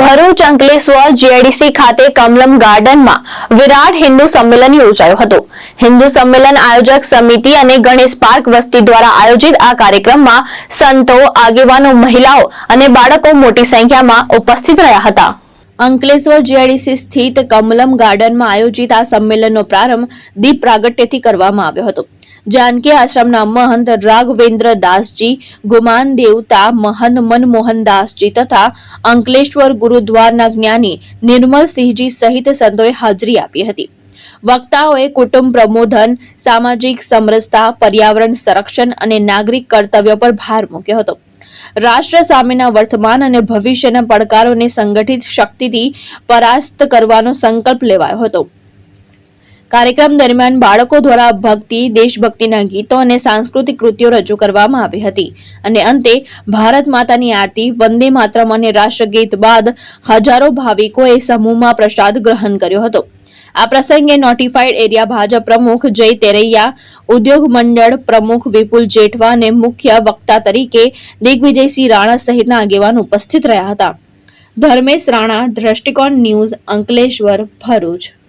Bharuch Ankleshwar GIDC ખાતે કમલમ ગાર્ડનમાં વિરાટ હિન્દુ સંમેલન યોજાયું હતું। હિન્દુ સંમેલન આયોજક સમિતિ અને ગણેશ પાર્ક વસ્તી દ્વારા આયોજિત આ કાર્યક્રમમાં સંતો, આગેવાનો, મહિલાઓ અને બાળકો મોટી સંખ્યામાં ઉપસ્થિત રહ્યા હતા। અંકલેશ્વર જીઆઈડીસી સ્થિત કમલમ ગાર્ડનમાં આયોજિત આ સંમેલનનો પ્રારંભ દીપ પ્રાગટ્યથી કરવામાં આવ્યો હતો। जानकी आश्रमना महंत राघवेंद्र दासजी, गुमान देवता महंत मनमोहन दासजी तथा अंकलेश्वर गुरुद्वारा ज्ञानी निर्मल सिंहजी सहित संतोए हाजरी आपी हती। वक्ताओए कुटुंब प्रबोधन, सामाजिक समरसता, पर्यावरण संरक्षण અને નાગરિક કર્તવ્ય પર ભાર મૂક્યો હતો। રાષ્ટ્ર સામેના વર્તમાન અને ભવિષ્યના પડકારોને સંગઠિત શક્તિથી પરાસ્ત કરવાનો સંકલ્પ લેવાયો હતો। કાર્યક્રમ દરમિયાન બાળકો દ્વારા ભક્તિ, દેશભક્તિના ગીતો અને સાંસ્કૃતિક કૃતિઓ રજૂ કરવામાં આવી હતી અને અંતે ભારત માતાની આરતી, વંદે માતરમ અને રાષ્ટ્રગીત બાદ હજારો ભાવિકોએ સમૂહમાં પ્રસાદ ગ્રહણ કર્યો હતો। આ પ્રસંગે નોટિફાઈડ એરિયા ભાજપ પ્રમુખ જય તેરૈયા, ઉદ્યોગ મંડળ પ્રમુખ વિપુલ જેઠવા અને મુખ્ય વક્તા તરીકે દિગ્વિજયસિંહ રાણા સહિતના આગેવાનો ઉપસ્થિત રહ્યા હતા। ધર્મેશ રાણા, દ્રષ્ટિકોણ ન્યૂઝ, અંકલેશ્વર, ભરૂચ।